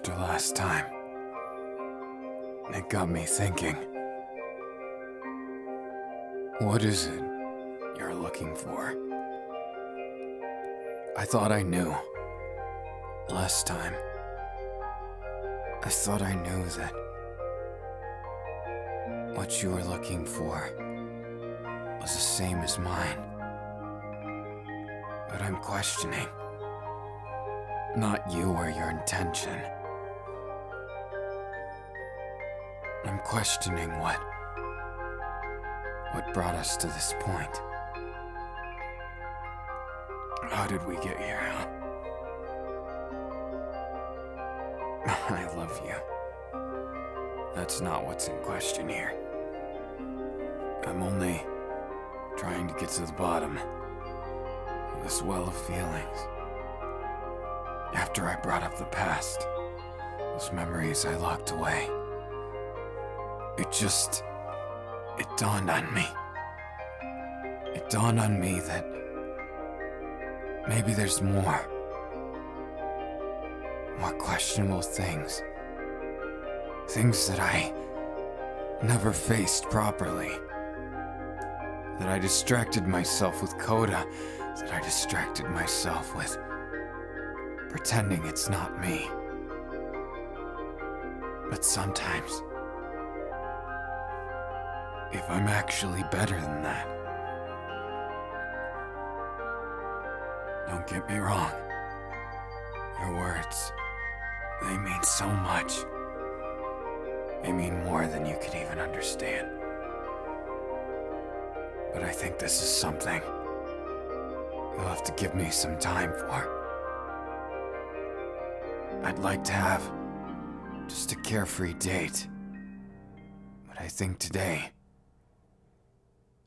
After last time, it got me thinking. What is it you're looking for? I thought I knew. Last time, I thought I knew that what you were looking for was the same as mine. But I'm questioning. Not you or your intention. I'm questioning what brought us to this point. How did we get here, huh? I love you. That's not what's in question here. I'm only trying to get to the bottom of this well of feelings. After I brought up the past, those memories I locked away, it dawned on me. It dawned on me that maybe there's more questionable things. Things that I never faced properly. That I distracted myself with Coda. That I distracted myself with pretending it's not me. But sometimes, if I'm actually better than that, don't get me wrong, your words, they mean so much. They mean more than you could even understand. But I think this is something you'll have to give me some time for. I'd like to have just a carefree date, but I think today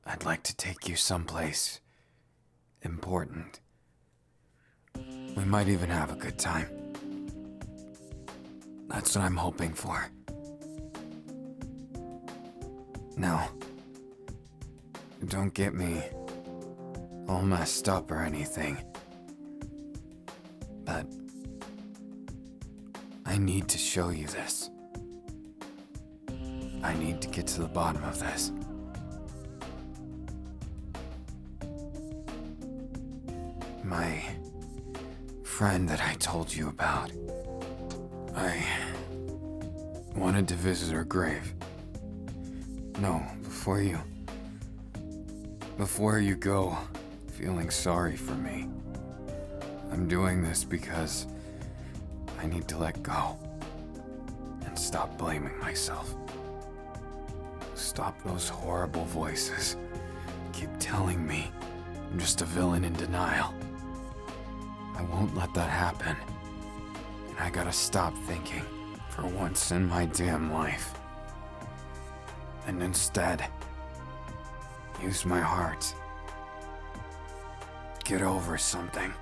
I'd like to take you someplace important. We might even have a good time. That's what I'm hoping for. Now, don't get me all messed up or anything, but I need to show you this. I need to get to the bottom of this. My friend that I told you about, I wanted to visit her grave. No, before you go feeling sorry for me, I'm doing this because I need to let go and stop blaming myself. Stop those horrible voices. Keep telling me I'm just a villain in denial. I won't let that happen. And I gotta stop thinking for once in my damn life. And instead, use my heart. Get over something.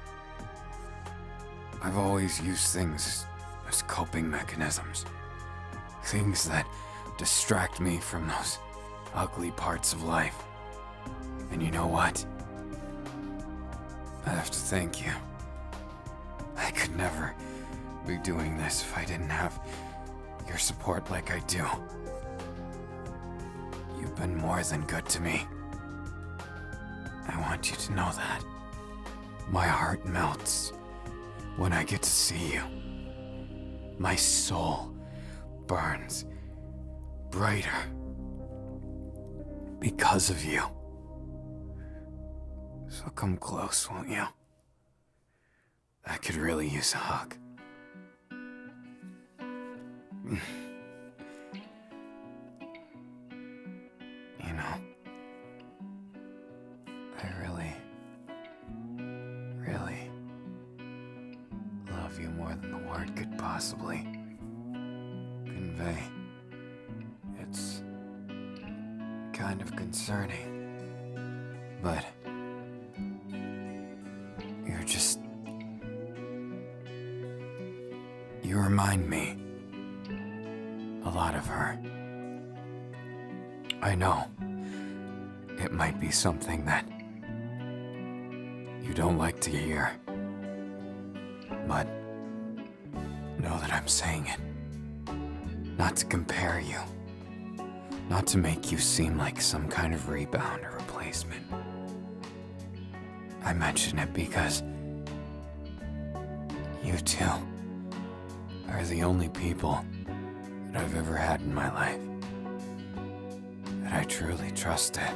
I've always used things as coping mechanisms. Things that distract me from those ugly parts of life. And you know what? I have to thank you. I could never be doing this if I didn't have your support like I do. You've been more than good to me. I want you to know that. My heart melts when I get to see you. My soul burns brighter because of you. So come close, won't you? I could really use a hug. You know, I really love you more than the word could possibly convey. It's kind of concerning, but you remind me a lot of her. I know it might be something that you don't like to hear, but know that I'm saying it not to compare you, not to make you seem like some kind of rebound or replacement. I mention it because you two are the only people that I've ever had in my life that I truly trusted,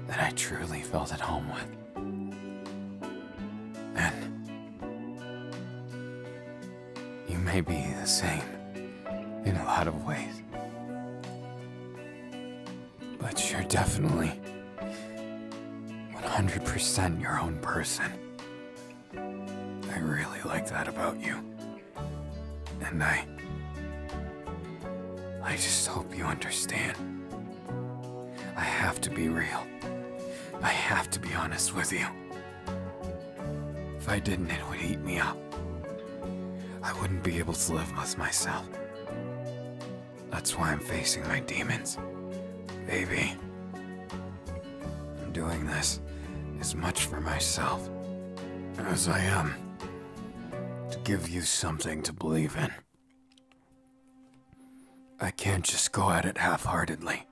that I truly felt at home with. And you may be the same in a lot of ways, but you're definitely 100% your own person. I really like that about you. And I just hope you understand. I have to be real. I have to be honest with you. If I didn't, it would eat me up. I wouldn't be able to live with myself. That's why I'm facing my demons. Baby, I'm doing this as much for myself as I am to give you something to believe in. I can't just go at it half-heartedly.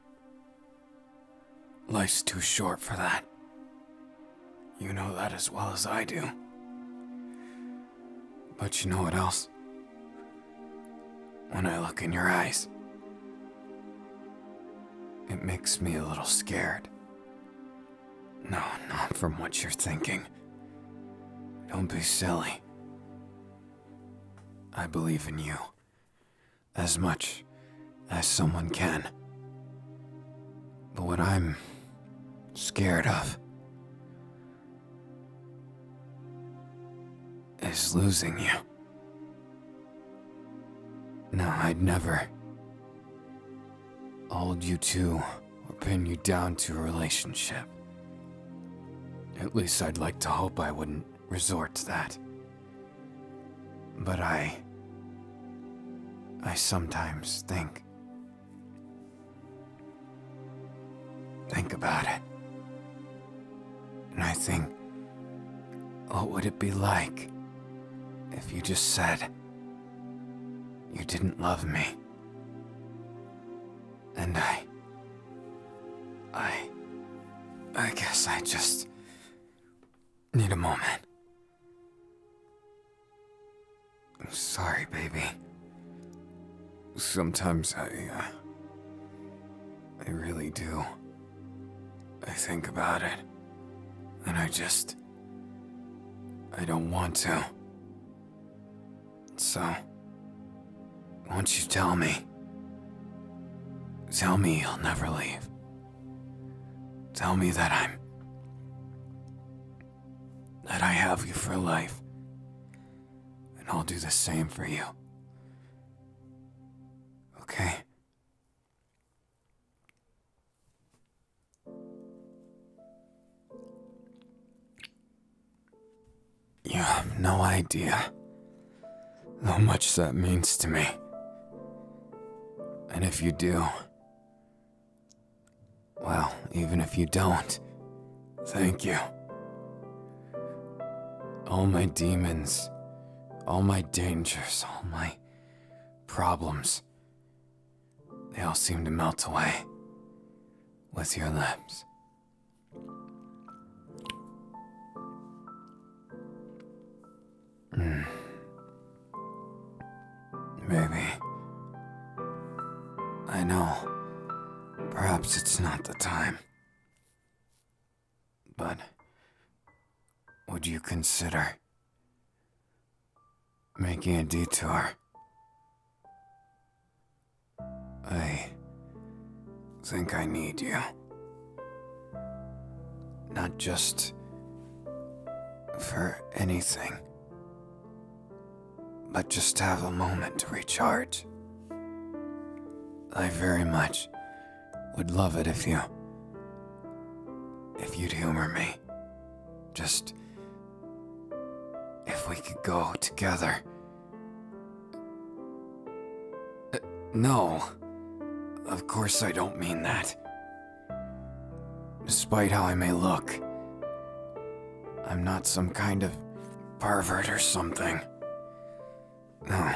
Life's too short for that. You know that as well as I do. But you know what else? When I look in your eyes, it makes me a little scared. No, not from what you're thinking. Don't be silly. I believe in you as much as someone can. But what I'm scared of is losing you. No, I'd never hold you to or pin you down to a relationship. At least I'd like to hope I wouldn't resort to that. But I sometimes think about it. And I think, what would it be like if you just said you didn't love me? And I guess I just need a moment. I'm sorry, baby. Sometimes I really do. I think about it, and I don't want to. So, won't you tell me you'll never leave. Tell me that I have you for life, and I'll do the same for you. Okay? You have no idea how much that means to me. And if you do, well, even if you don't, thank you. All my demons, all my dangers, all my problems, they all seem to melt away with your lips. Baby, I know, perhaps it's not the time, but would you consider making a detour? I think I need you. Not just for anything, but just to have a moment to recharge. I very much would love it if you'd humor me. Just if we could go together. No, of course I don't mean that. Despite how I may look, I'm not some kind of pervert or something. No.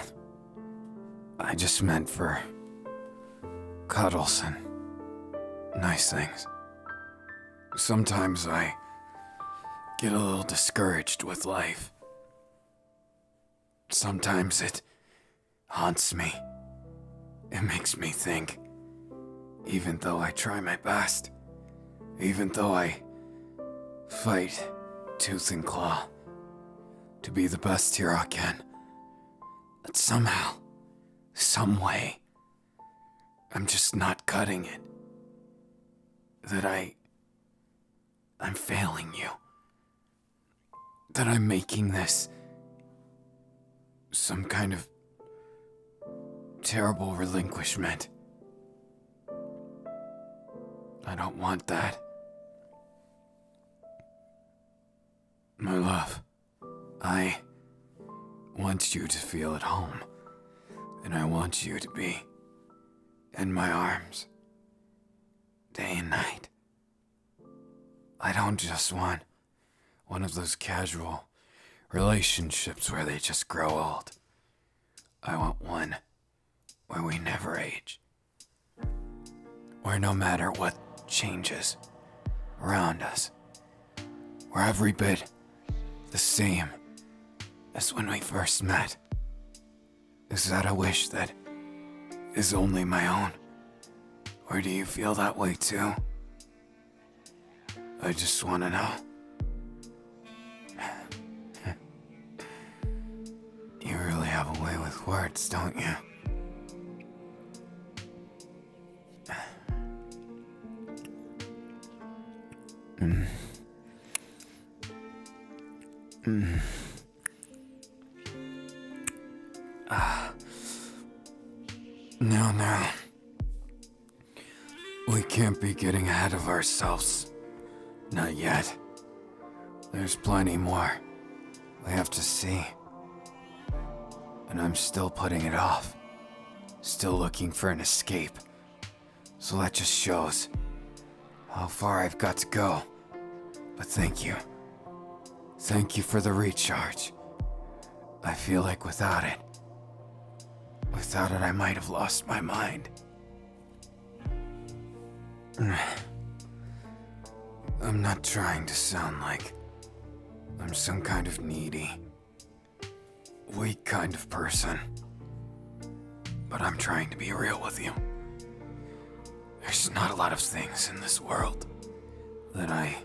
I just meant for cuddles and nice things. Sometimes I get a little discouraged with life. Sometimes it haunts me. It makes me think. Even though I try my best, even though I fight tooth and claw to be the best hero I can, that somehow, some way, I'm just not cutting it. That I'm failing you. That I'm making this some kind of terrible relinquishment. I don't want that. My love, I want you to feel at home, and I want you to be in my arms day and night. I don't just want one of those casual relationships where they just grow old. I want one where we never age. Where no matter what changes around us, we're every bit the same as when we first met. Is that a wish that is only my own? Or do you feel that way too? I just want to know. You really have a way with words, don't you? Now. We can't be getting ahead of ourselves. Not yet. There's plenty more we have to see. And I'm still putting it off. Still looking for an escape. So that just shows how far I've got to go. But thank you. Thank you for the recharge. I feel like without it, I might have lost my mind. I'm not trying to sound like I'm some kind of needy, weak kind of person. But I'm trying to be real with you. There's not a lot of things in this world that I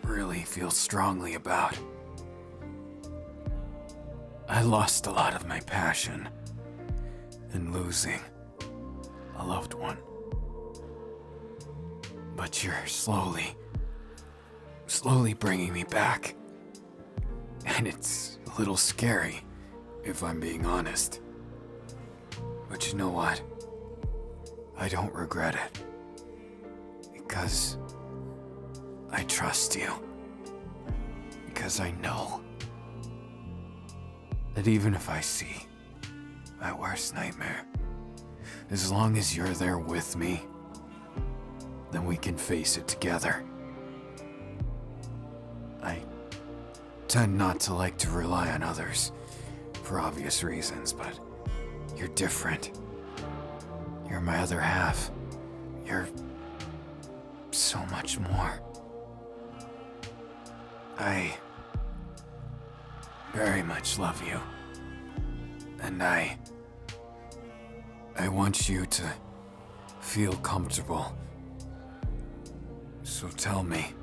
really feel strongly about. I lost a lot of my passion in losing a loved one. But you're slowly bringing me back. And it's a little scary, if I'm being honest. But you know what? I don't regret it. Because I trust you. Because I know that even if I see my worst nightmare, as long as you're there with me, then we can face it together. I tend not to like to rely on others for obvious reasons, but you're different. You're my other half. You're so much more. I very much love you. And I want you to feel comfortable. So tell me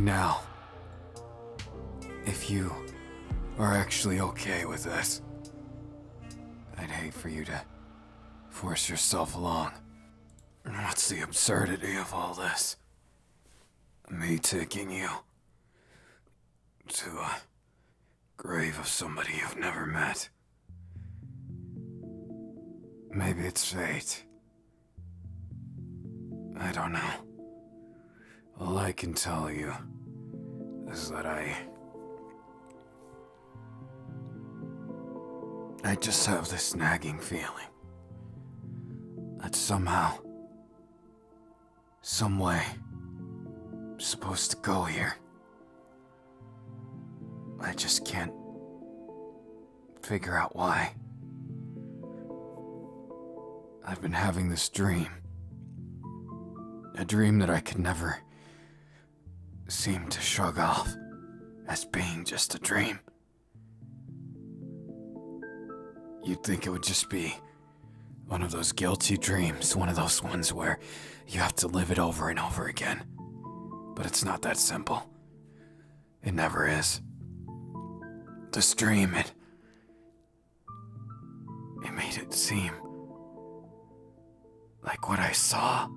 now, if you are actually okay with this. I'd hate for you to force yourself along. What's the absurdity of all this? Me taking you to a grave of somebody you've never met. Maybe it's fate. I don't know. All I can tell you is that I just have this nagging feeling that somehow, some way, I'm supposed to go here. I just can't figure out why. I've been having this dream. A dream that I could never seem to shrug off as being just a dream. You'd think it would just be one of those guilty dreams, one of those ones where you have to live it over and over again. But it's not that simple. It never is. This dream, it made it seem like what I saw,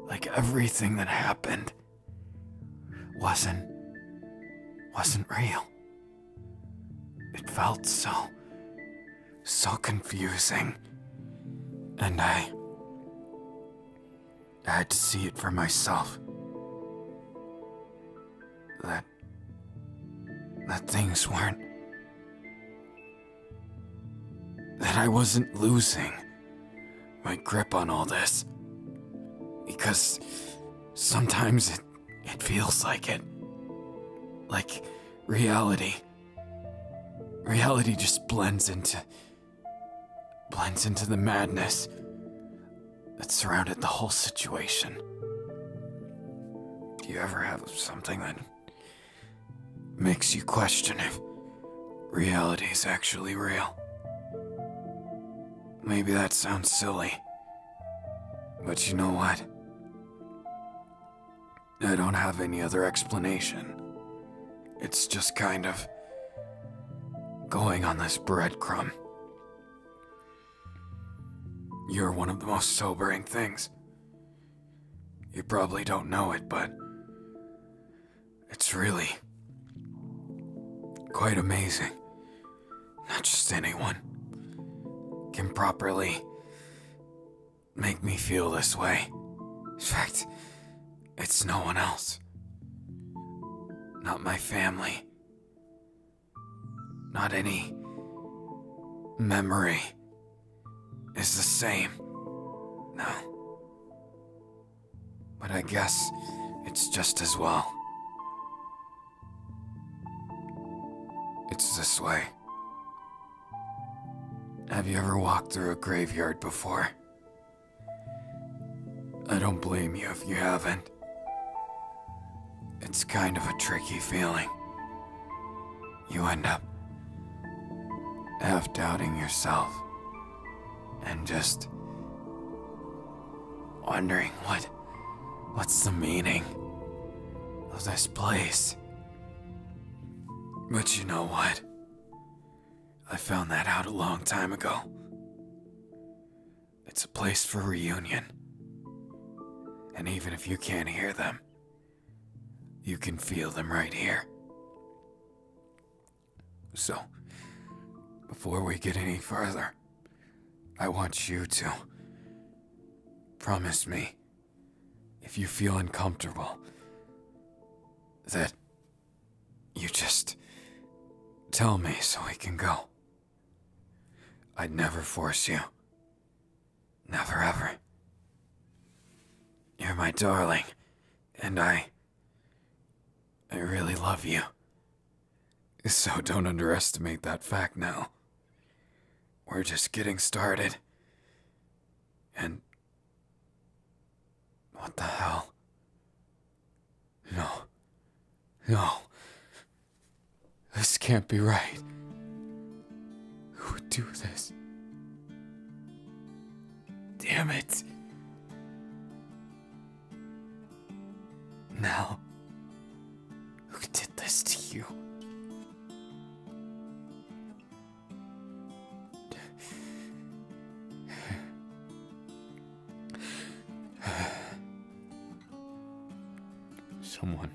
like everything that happened wasn't real. It felt so confusing. And I had to see it for myself. That things weren't... That I wasn't losing my grip on all this. Because sometimes it feels like it. Like reality. Reality just blends into the madness that surrounded the whole situation. Do you ever have something that makes you question if reality is actually real? Maybe that sounds silly, but you know what? I don't have any other explanation. It's just kind of going on this breadcrumb. You're one of the most sobering things. You probably don't know it, but it's really quite amazing. Not just anyone can properly make me feel this way. In fact, it's no one else. Not my family. Not any memory is the same. No. But I guess it's just as well. It's this way. Have you ever walked through a graveyard before? I don't blame you if you haven't. It's kind of a tricky feeling. You end up half-doubting yourself and just wondering what's the meaning of this place. But you know what? I found that out a long time ago. It's a place for reunion. And even if you can't hear them, you can feel them right here. So, before we get any further, I want you to promise me, if you feel uncomfortable, that you just tell me so we can go. I'd never force you. Never ever. You're my darling, and I really love you. So don't underestimate that fact now. We're just getting started. And what the hell? No. This can't be right. Who would do this? Damn it. Now, who did this to you? Someone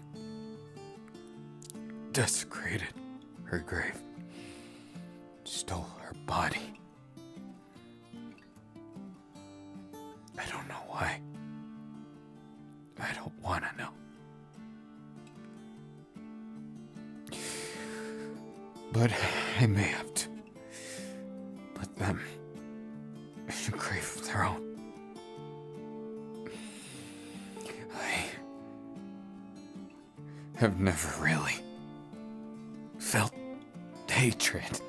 desecrated her grave, stole her body. I don't know why. I don't want to know. But I may have to put them in a grave of their own. I have never really felt hatred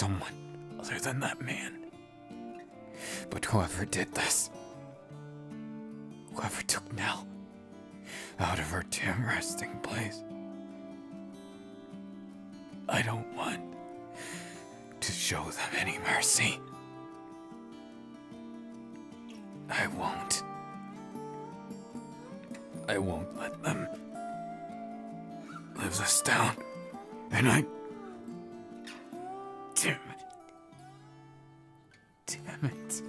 someone other than that man. But whoever did this, whoever took Nell out of her damn resting place, I don't want to show them any mercy. I won't let them live this down. And damn it.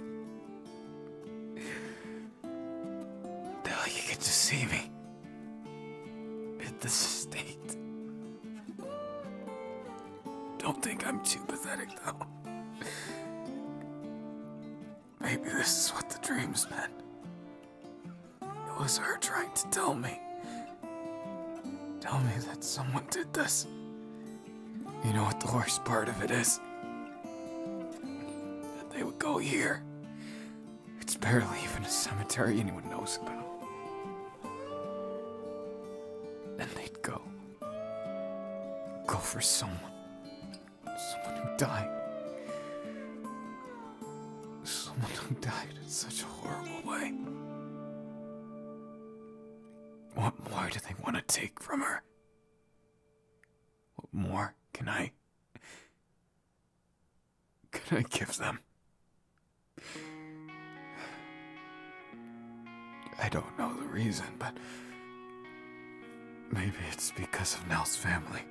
Now you get to see me at this state. Don't think I'm too pathetic, though. Maybe this is what the dreams meant. It was her trying to tell me that someone did this. You know what the worst part of it is? That they would go here. It's barely even a cemetery anyone knows about. And they'd go for someone who died. Someone who died in such a horrible way. What more do they want to take from her? What more can I give them? I don't know the reason, but maybe it's because of Nell's family.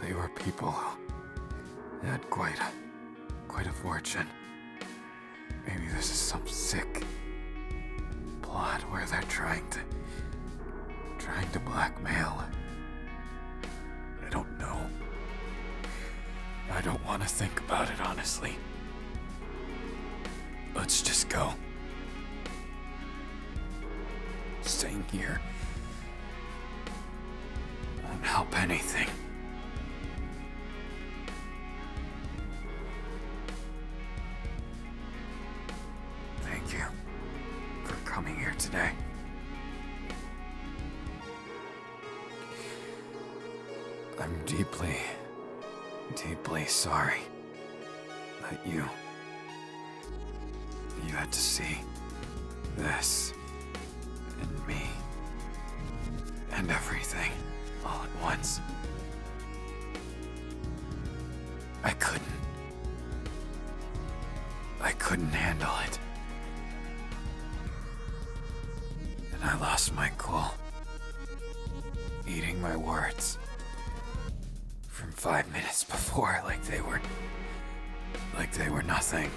They were people who had quite a fortune. Maybe this is some sick plot where they're trying to blackmail. I don't know. I don't want to think about it, honestly. Let's just go. Staying here won't help anything. Thank you for coming here today. I'm deeply sorry that you had to see this and me and everything all at once. I couldn't handle it. And I lost my cool, eating my words from 5 minutes before like they were nothing.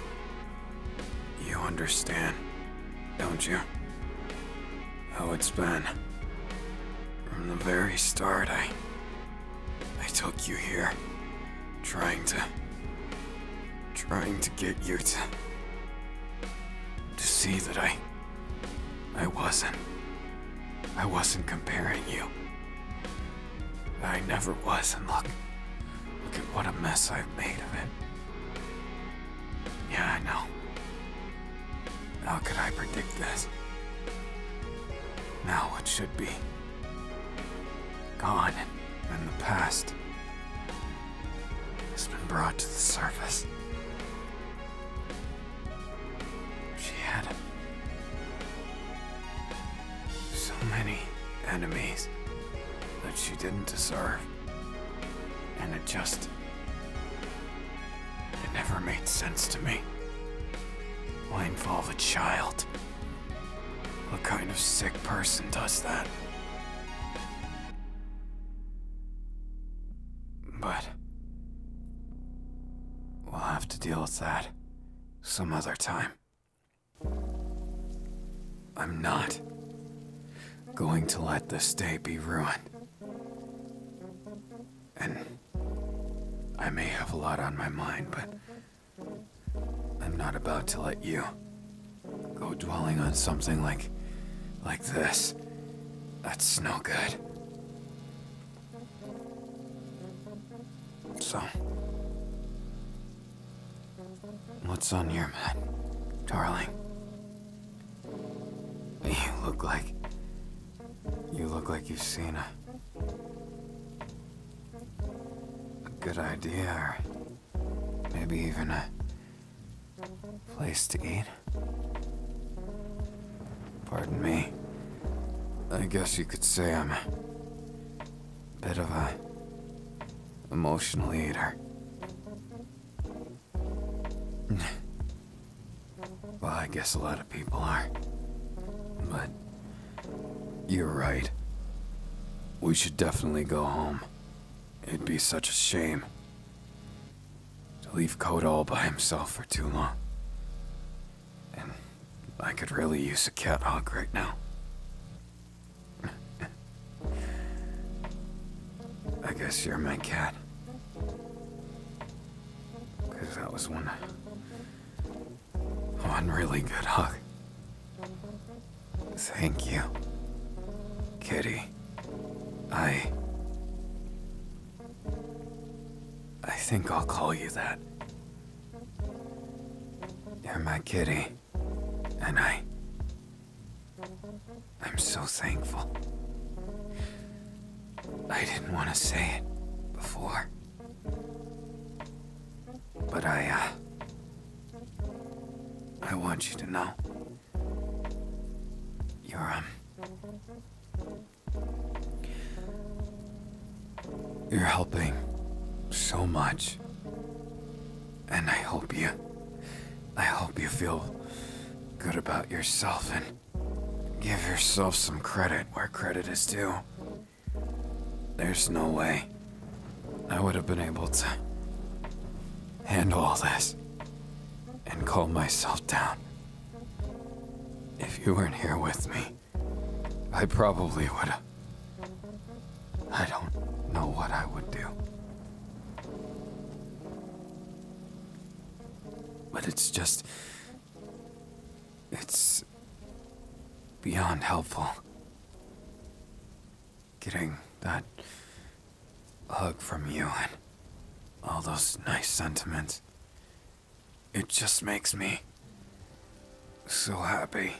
You understand, don't you? How it's been. From the very start, I took you here, trying to get you to see that I wasn't comparing you. I never was, and look at what a mess I've made of it. Yeah, I know. How could I predict this? Now what should be gone in the past has been brought to the surface. She had so many enemies that she didn't deserve, and it never made sense to me. Why involve a child? What kind of sick person does that? But we'll have to deal with that some other time. I'm not going to let this day be ruined. And I may have a lot on my mind, but I'm not about to let you go dwelling on something like this. That's no good. So, what's on your mind, darling? You look like you've seen a good idea, or maybe even a place to eat. Pardon me. I guess you could say I'm a bit of a emotional eater. Well, I guess a lot of people are. But you're right. We should definitely go home. It'd be such a shame to leave Code all by himself for too long. And I could really use a cat hug right now. I guess you're my cat. 'Cause that was one really good hug. Thank you, Kitty. I think I'll call you that. You're my kitty, and I'm so thankful. I didn't want to say it before, but I want you to know you're helping so much, and I hope you feel good about yourself and give yourself some credit where credit is due. There's no way I would have been able to handle all this and calm myself down if you weren't here with me. I probably would have. I don't know what I would do. But it's beyond helpful. Getting that hug from you and all those nice sentiments. It just makes me so happy.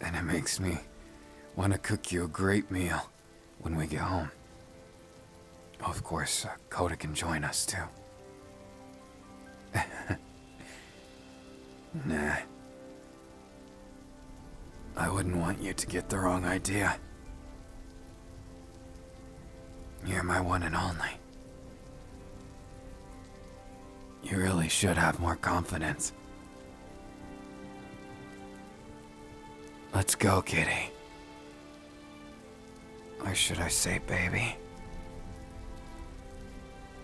And it makes me want to cook you a great meal when we get home. Of course, Coda can join us too. Nah. I wouldn't want you to get the wrong idea. You're my one and only. You really should have more confidence. Let's go, kitty. Or should I say baby?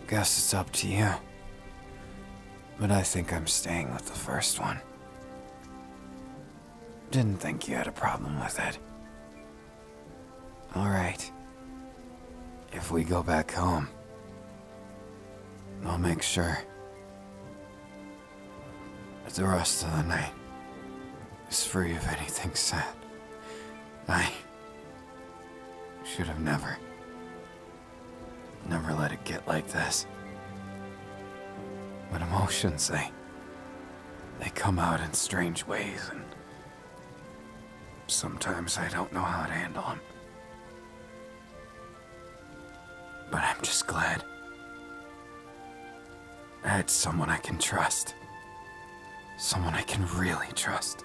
Guess it's up to you. But I think I'm staying with the first one. Didn't think you had a problem with it. Alright. If we go back home, I'll make sure that the rest of the night is free of anything sad. I should have never let it get like this. But emotions, they come out in strange ways, and sometimes I don't know how to handle them. But I'm just glad I had someone I can trust. Someone I can really trust.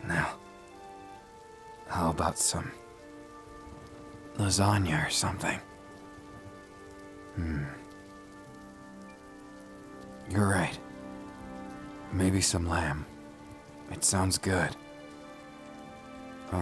Now, how about some lasagna or something? You're right. Maybe some lamb. It sounds good.